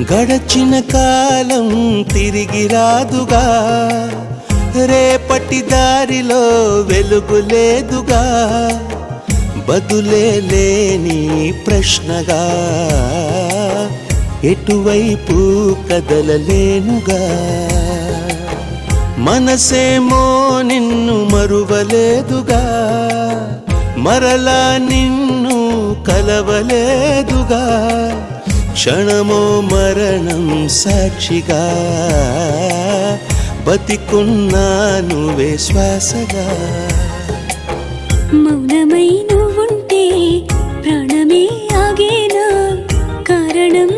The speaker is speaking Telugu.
గడచిన కాలం తిరిగి రాదుగా, రేపటి దారిలో వెలుగు లేదుగా, బదులే లేని ప్రశ్నగా ఎటువైపు కదలలేనుగా. మనసేమో నిన్ను మరువలేదుగా, మరలా నిన్ను కలవలేదుగా, క్షణమో మరణం సాక్షిగా బతికున్నాను శ్వాసగా. మౌనమై నువ్వుంటే ప్రాణమే ఆగేనా, కారణం